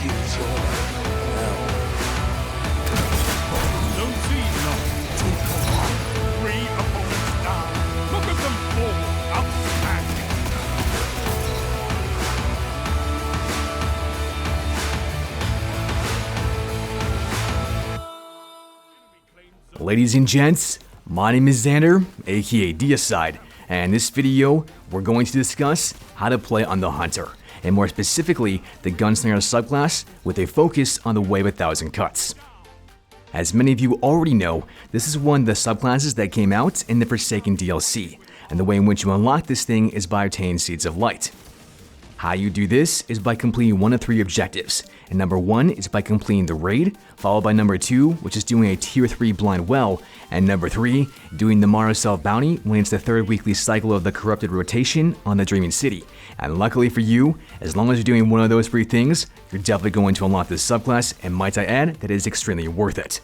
It's your hell. Don't see nothing. Three opponents down. Look at them fall. Outstanding. Ladies and gents, my name is Xander, aka Deislayers, and in this video, we're going to discuss how to play on the Hunter, and more specifically, the Gunslinger subclass with a focus on the Way of 1,000 Cuts. As many of you already know, this is one of the subclasses that came out in the Forsaken DLC, and the way in which you unlock this thing is by obtaining Seeds of Light. How you do this is by completing one of three objectives, and number 1 is by completing the raid, followed by number 2, which is doing a tier 3 blind well, and number 3, doing the manor self bounty when it's the third weekly cycle of the corrupted rotation on the Dreaming City. And luckily for you, as long as you're doing one of those 3 things, you're definitely going to unlock this subclass, and might I add that it is extremely worth it.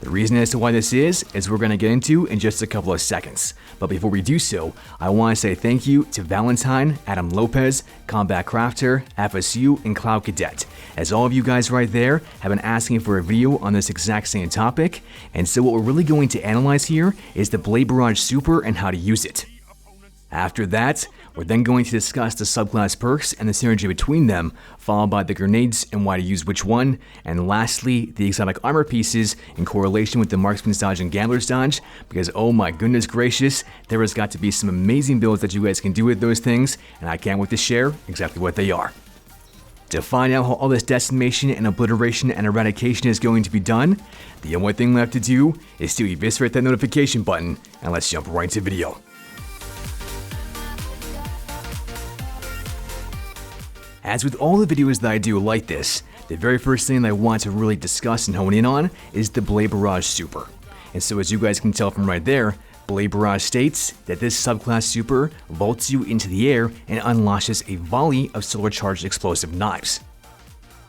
The reason as to why this is we're going to get into in just a couple of seconds. But before we do so, I want to say thank you to Valentine, Adam Lopez, Combat Crafter, FSU, and Cloud Cadet, as all of you guys right there have been asking for a video on this exact same topic. And so what we're really going to analyze here is the Blade Barrage Super and how to use it. After that, we're then going to discuss the subclass perks and the synergy between them, followed by the grenades and why to use which one, and lastly, the exotic armor pieces in correlation with the marksman's dodge and gambler's dodge, because oh my goodness gracious, there has got to be some amazing builds that you guys can do with those things, and I can't wait to share exactly what they are. To find out how all this decimation and obliteration and eradication is going to be done, the only thing left to do is to eviscerate that notification button, and let's jump right into the video. As with all the videos that I do like this, the very first thing that I want to really discuss and hone in on is the Blade Barrage Super. And so as you guys can tell from right there, Blade Barrage states that this subclass super vaults you into the air and unleashes a volley of solar charged explosive knives.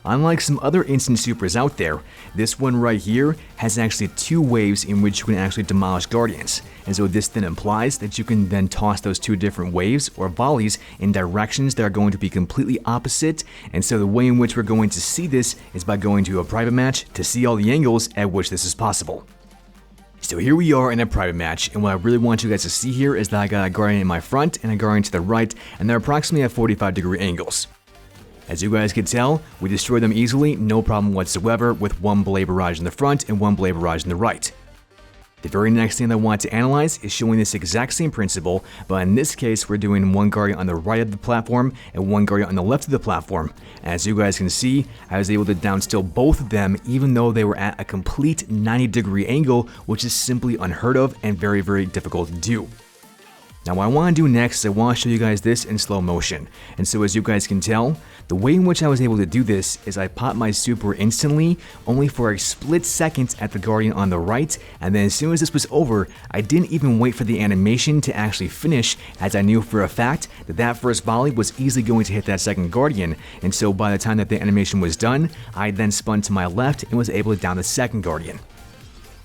Unlike some other instant supers out there, this one right here has actually 2 waves in which you can actually demolish guardians, and so this then implies that you can then toss those 2 different waves or volleys in directions that are going to be completely opposite, and so the way in which we're going to see this is by going to a private match to see all the angles at which this is possible. So here we are in a private match, and what I really want you guys to see here is that I got a guardian in my front and a guardian to the right, and they're approximately at 45-degree angles. As you guys can tell, we destroyed them easily, no problem whatsoever, with 1 Blade Barrage in the front and 1 Blade Barrage in the right. The very next thing that I want to analyze is showing this exact same principle, but in this case we're doing 1 guardian on the right of the platform and 1 guardian on the left of the platform. As you guys can see, I was able to downstill both of them even though they were at a complete 90-degree angle, which is simply unheard of and very, very difficult to do. Now what I want to do next is I want to show you guys this in slow motion, and so as you guys can tell, the way in which I was able to do this is I popped my super instantly, only for a split second at the guardian on the right, and then as soon as this was over, I didn't even wait for the animation to actually finish, as I knew for a fact that that first volley was easily going to hit that second guardian, and so by the time that the animation was done, I then spun to my left and was able to down the second guardian.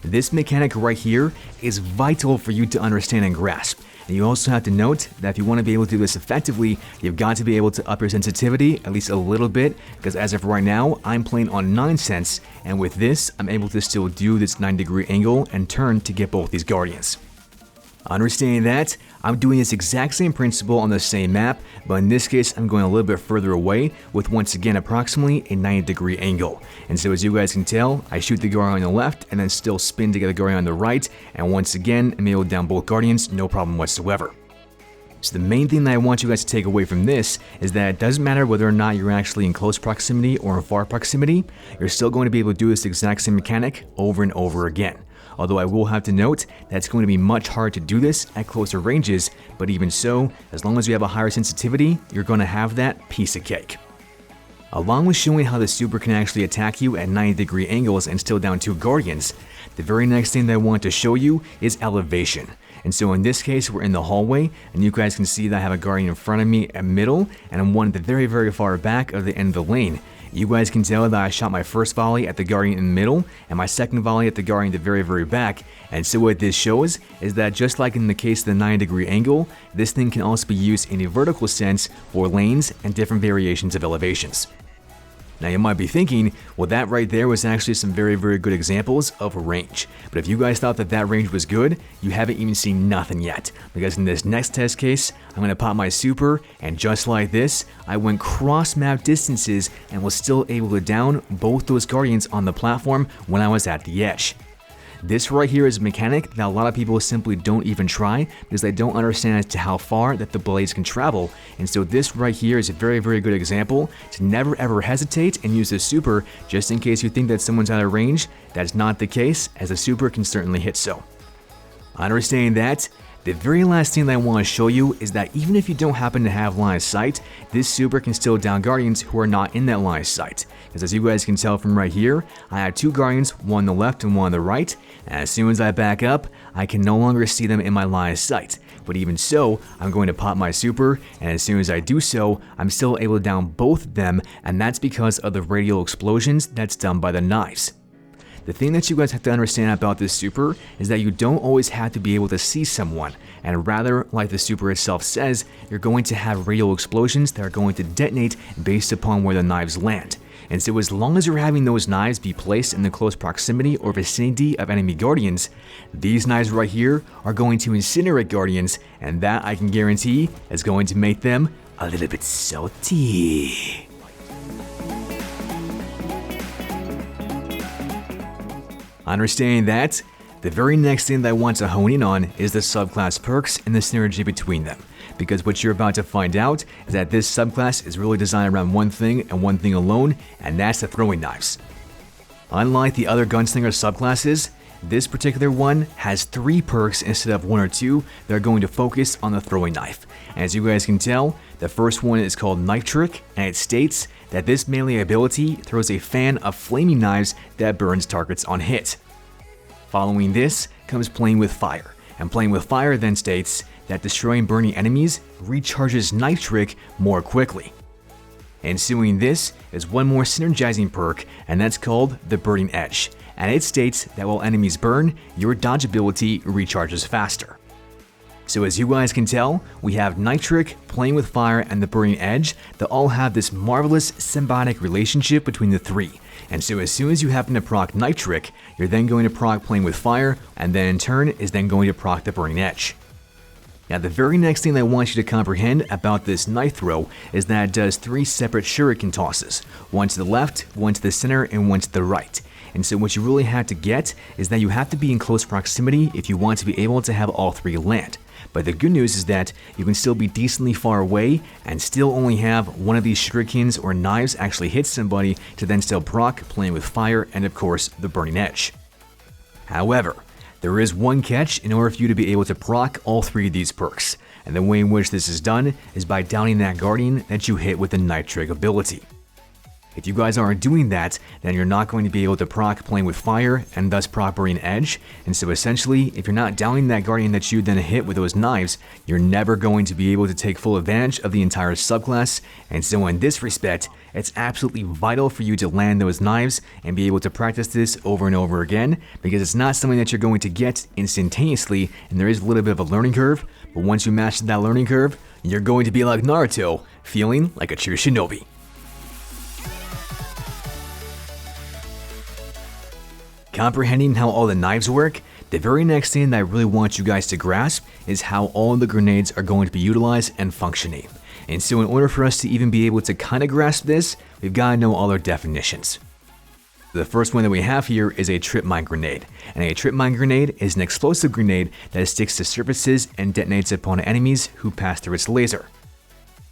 This mechanic right here is vital for you to understand and grasp. And you also have to note that if you want to be able to do this effectively, you've got to be able to up your sensitivity at least a little bit, because as of right now, I'm playing on 9 cents, and with this, I'm able to still do this 9-degree angle and turn to get both these guardians. Understanding that, I'm doing this exact same principle on the same map, but in this case I'm going a little bit further away with once again approximately a 90-degree angle. And so as you guys can tell, I shoot the guardian on the left and then still spin to get the guardian on the right, and once again I'm able to down both guardians, no problem whatsoever. So the main thing that I want you guys to take away from this is that it doesn't matter whether or not you're actually in close proximity or in far proximity, you're still going to be able to do this exact same mechanic over and over again. Although I will have to note that it's going to be much harder to do this at closer ranges, but even so, as long as you have a higher sensitivity, you're going to have that piece of cake. Along with showing how the super can actually attack you at 90-degree angles and still down 2 guardians, the very next thing that I want to show you is elevation. And so in this case, we're in the hallway, and you guys can see that I have a guardian in front of me at middle, and I'm one at the very, very far back of the end of the lane. You guys can tell that I shot my first volley at the guardian in the middle, and my second volley at the guardian at the very, very back. And so what this shows is that just like in the case of the 90-degree angle, this thing can also be used in a vertical sense for lanes and different variations of elevations. Now you might be thinking, well, that right there was actually some very good examples of range. But if you guys thought that that range was good, you haven't even seen nothing yet. Because in this next test case, I'm going to pop my super, and just like this, I went cross-map distances and was still able to down both those guardians on the platform when I was at the edge. This right here is a mechanic that a lot of people simply don't even try because they don't understand as to how far that the blades can travel, and so this right here is a very good example to never ever hesitate and use the super just in case you think that someone's out of range. That's not the case, as a super can certainly hit so. Understanding that, the very last thing that I want to show you is that even if you don't happen to have line of sight, this super can still down guardians who are not in that line of sight. Because as you guys can tell from right here, I have two guardians, one on the left and one on the right, and as soon as I back up, I can no longer see them in my line of sight. But even so, I'm going to pop my super, and as soon as I do so, I'm still able to down both of them, and that's because of the radial explosions that's done by the knives. The thing that you guys have to understand about this super is that you don't always have to be able to see someone, and rather, like the super itself says, you're going to have radial explosions that are going to detonate based upon where the knives land. And so as long as you're having those knives be placed in the close proximity or vicinity of enemy guardians, these knives right here are going to incinerate guardians, and that I can guarantee is going to make them a little bit salty. Understanding that, the very next thing that I want to hone in on is the subclass perks and the synergy between them. Because what you're about to find out is that this subclass is really designed around one thing and one thing alone, and that's the throwing knives. Unlike the other Gunslinger subclasses, this particular one has 3 perks instead of 1 or 2 that are going to focus on the throwing knife. And as you guys can tell, the first one is called Knife Trick, and it states that this melee ability throws a fan of flaming knives that burns targets on hit. Following this comes Playing with Fire, and Playing with Fire then states that destroying burning enemies recharges Knife Trick more quickly. Ensuing this is one more synergizing perk, and that's called the Burning Edge, and it states that while enemies burn, your dodge ability recharges faster. So as you guys can tell, we have Knife Trick, Playing with Fire, and the Burning Edge that all have this marvelous symbiotic relationship between the 3. And so as soon as you happen to proc Knife Trick, you're then going to proc Playing with Fire, and then in turn is then going to proc the Burning Edge. Now the very next thing I want you to comprehend about this knife throw is that it does 3 separate shuriken tosses, one to the left, one to the center, and one to the right. And so what you really have to get is that you have to be in close proximity if you want to be able to have all 3 land. But the good news is that you can still be decently far away and still only have one of these shurikens or knives actually hit somebody to then still proc Playing with Fire and of course the Burning Edge. However, there is one catch in order for you to be able to proc all 3 of these perks, and the way in which this is done is by downing that guardian that you hit with the Knife Trick ability. If you guys aren't doing that, then you're not going to be able to proc Playing with Fire and thus proc Burning Edge, and so essentially, if you're not downing that guardian that you then hit with those knives, you're never going to be able to take full advantage of the entire subclass, and so in this respect, it's absolutely vital for you to land those knives and be able to practice this over and over again, because it's not something that you're going to get instantaneously, and there is a little bit of a learning curve, but once you master that learning curve, you're going to be like Naruto, feeling like a true shinobi. Comprehending how all the knives work, the very next thing that I really want you guys to grasp is how all the grenades are going to be utilized and functioning. And so in order for us to even be able to kind of grasp this, we've got to know all their definitions. The first one that we have here is a trip mine grenade, and a trip mine grenade is an explosive grenade that sticks to surfaces and detonates upon enemies who pass through its laser.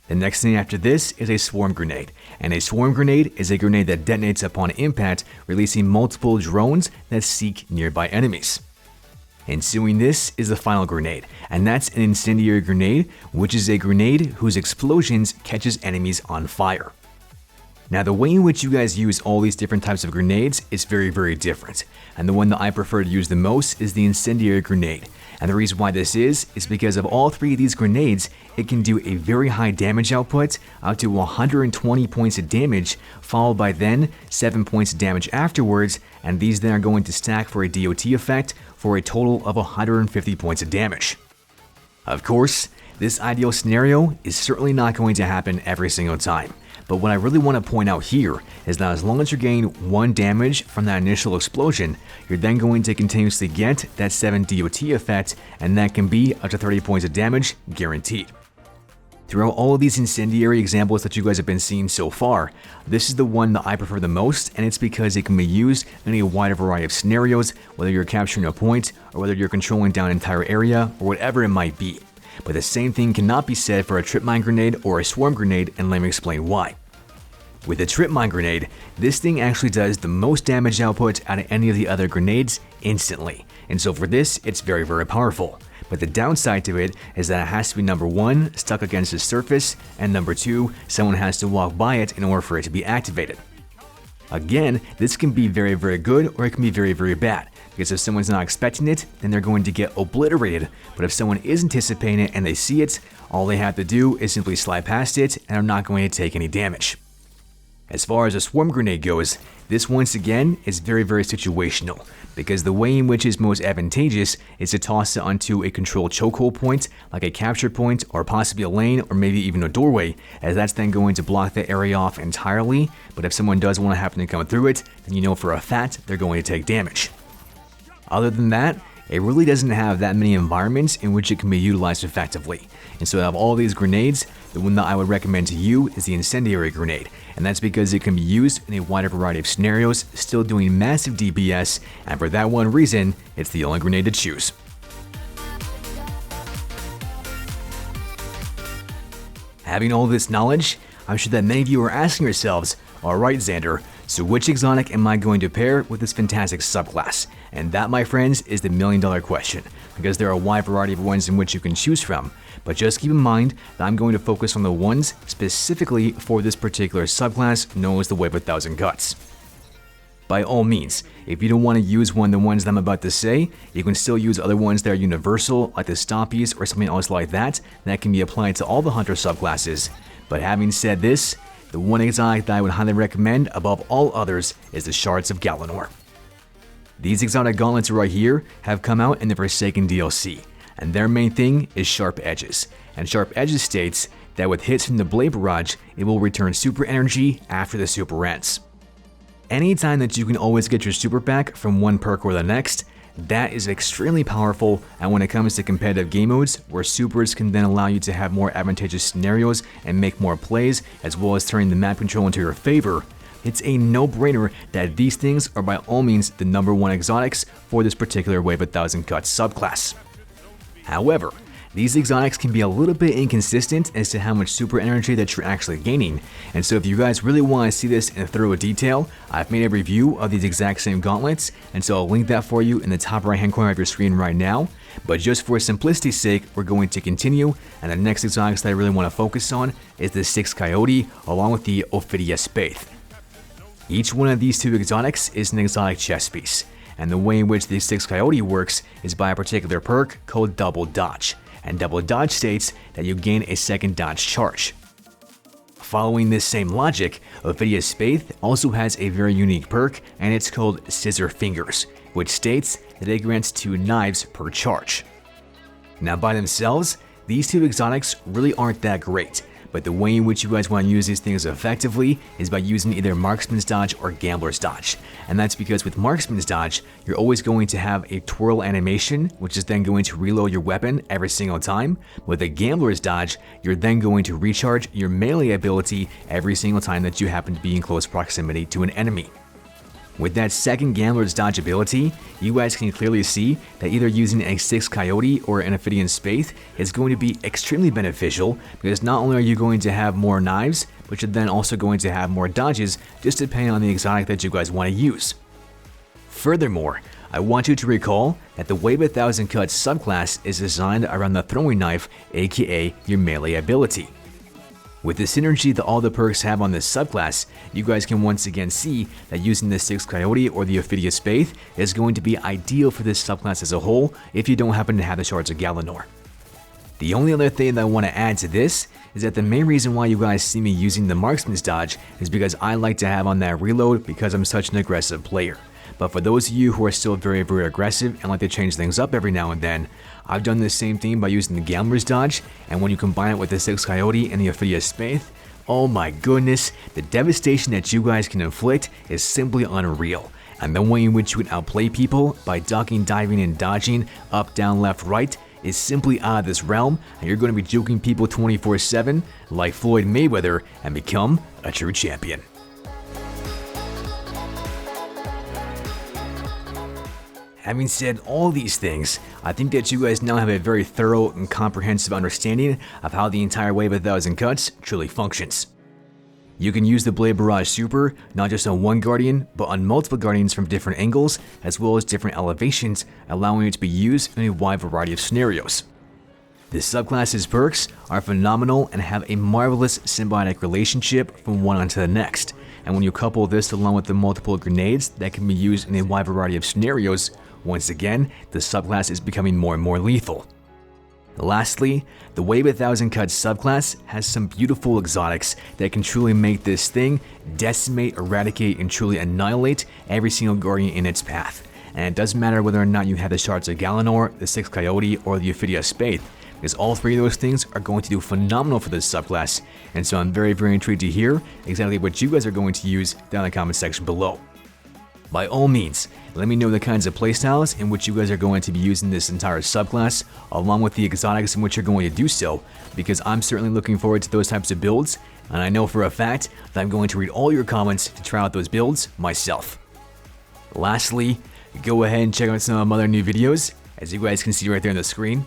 The next thing after this is a swarm grenade, and a swarm grenade is a grenade that detonates upon impact, releasing multiple drones that seek nearby enemies. Ensuing this is the final grenade, and that's an incendiary grenade, which is a grenade whose explosions catches enemies on fire. Now the way in which you guys use all these different types of grenades is very different, and the one that I prefer to use the most is the incendiary grenade. And the reason why this is because of all 3 of these grenades, it can do a very high damage output, up to 120 points of damage, followed by then 7 points of damage afterwards, and these then are going to stack for a DOT effect for a total of 150 points of damage. Of course, this ideal scenario is certainly not going to happen every single time, But what I really want to point out here is that as long as you're getting 1 damage from that initial explosion, you're then going to continuously get that 7 DOT effect, and that can be up to 30 points of damage guaranteed. Throughout all of these incendiary examples that you guys have been seeing so far, this is the one that I prefer the most, and it's because it can be used in a wider variety of scenarios, whether you're capturing a point, or whether you're controlling down an entire area, or whatever it might be. But the same thing cannot be said for a trip mine grenade or a swarm grenade, and let me explain why. With a trip mine grenade, this thing actually does the most damage output out of any of the other grenades instantly, and so for this, it's very, very powerful. But the downside to it is that it has to be number 1, stuck against the surface, and number 2, someone has to walk by it in order for it to be activated. Again, this can be very, very good, or it can be very, very bad, because if someone's not expecting it, then they're going to get obliterated, but if someone is anticipating it and they see it, all they have to do is simply slide past it and are not going to take any damage. As far as a swarm grenade goes, this once again is very, very situational, because the way in which is most advantageous is to toss it onto a controlled chokehold point, like a capture point, or possibly a lane, or maybe even a doorway, as that's then going to block the area off entirely, but if someone does want to happen to come through it, then you know for a fact they're going to take damage. Other than that, it really doesn't have that many environments in which it can be utilized effectively. And so out of all these grenades, the one that I would recommend to you is the incendiary grenade, and that's because it can be used in a wider variety of scenarios, still doing massive DPS, and for that one reason, it's the only grenade to choose. Having all this knowledge, I'm sure that many of you are asking yourselves, alright Xander, so which exotic am I going to pair with this fantastic subclass? And that, my friends, is the $1,000,000 question, because there are a wide variety of ones in which you can choose from. But just keep in mind that I'm going to focus on the ones specifically for this particular subclass known as the Wave of 1,000 Cuts. By all means, if you don't want to use one of the ones that I'm about to say, you can still use other ones that are universal, like the Stompies or something else like that can be applied to all the Hunter subclasses. But having said this, the one exotic that I would highly recommend above all others is the Shards of Galanor. These exotic gauntlets right here have come out in the Forsaken DLC, and their main thing is Sharp Edges. And Sharp Edges states that with hits from the Blade Barrage, it will return super energy after the super ends. Anytime that you can always get your super back from one perk or the next, that is extremely powerful, and when it comes to competitive game modes, where supers can then allow you to have more advantageous scenarios and make more plays, as well as turning the map control into your favor, it's a no-brainer that these things are by all means the #1 exotics for this particular Wave of 1,000 Cuts subclass. However, these exotics can be a little bit inconsistent as to how much super energy that you're actually gaining, and so if you guys really want to see this in thorough detail, I've made a review of these exact same gauntlets, and so I'll link that for you in the top right hand corner of your screen right now. But just for simplicity's sake, we're going to continue, and the next exotics that I really want to focus on is the 6 Coyote along with the Ophidia Spathe. Each one of these two exotics is an exotic chess piece, and the way in which the 6 Coyote works is by a particular perk called Double Dodge. And Double Dodge states that you gain a second dodge charge. Following this same logic, Ophidia Spathe also has a very unique perk, and it's called Scissor Fingers, which states that it grants 2 knives per charge. Now by themselves, these two exotics really aren't that great, but the way in which you guys want to use these things effectively is by using either Marksman's Dodge or Gambler's Dodge. And that's because with Marksman's Dodge, you're always going to have a twirl animation, which is then going to reload your weapon every single time. With a Gambler's Dodge, you're then going to recharge your melee ability every single time that you happen to be in close proximity to an enemy. With that second Gambler's Dodge ability, you guys can clearly see that either using a 6 Coyote or an Ophidian Spathe is going to be extremely beneficial, because not only are you going to have more knives, but you're then also going to have more dodges, just depending on the exotic that you guys want to use. Furthermore, I want you to recall that the Wave of 1,000 Cuts subclass is designed around the throwing knife, aka your melee ability. With the synergy that all the perks have on this subclass, you guys can once again see that using the 6 Coyote or the Ophidia Spathe is going to be ideal for this subclass as a whole if you don't happen to have the Shards of Galanor. The only other thing that I want to add to this is that the main reason why you guys see me using the Marksman's Dodge is because I like to have on that reload because I'm such an aggressive player. But for those of you who are still very, very aggressive and like to change things up every now and then, I've done the same thing by using the Gambler's Dodge, and when you combine it with the 6 Coyote and the Ophidia Spathe, Oh my goodness, the devastation that you guys can inflict is simply unreal. And the way in which you can outplay people by ducking, diving, and dodging up, down, left, right is simply out of this realm, and you're going to be juking people 24/7 like Floyd Mayweather and become a true champion. Having said all these things, I think that you guys now have a very thorough and comprehensive understanding of how the entire Wave of 1000 Cuts truly functions. You can use the Blade Barrage Super not just on one Guardian, but on multiple Guardians from different angles, as well as different elevations, allowing it to be used in a wide variety of scenarios. The subclass's perks are phenomenal and have a marvelous symbiotic relationship from one onto the next, and when you couple this along with the multiple grenades that can be used in a wide variety of scenarios, once again, the subclass is becoming more and more lethal. Lastly, the Wave of 1000 Cuts subclass has some beautiful exotics that can truly make this thing decimate, eradicate, and truly annihilate every single Guardian in its path. And it doesn't matter whether or not you have the Shards of Galanor, the 6th Coyote, or the Ophidia Spade, because all three of those things are going to do phenomenal for this subclass, and so I'm very intrigued to hear exactly what you guys are going to use down in the comment section below. By all means, let me know the kinds of playstyles in which you guys are going to be using this entire subclass, along with the exotics in which you're going to do so, because I'm certainly looking forward to those types of builds, and I know for a fact that I'm going to read all your comments to try out those builds myself. Lastly, go ahead and check out some of my other new videos, as you guys can see right there on the screen.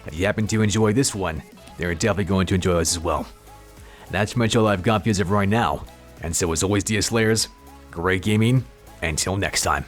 If you happen to enjoy this one, then you're definitely going to enjoy this as well. That's pretty much all I've got for you as of right now, and so as always, Deislayers, great gaming. Until next time.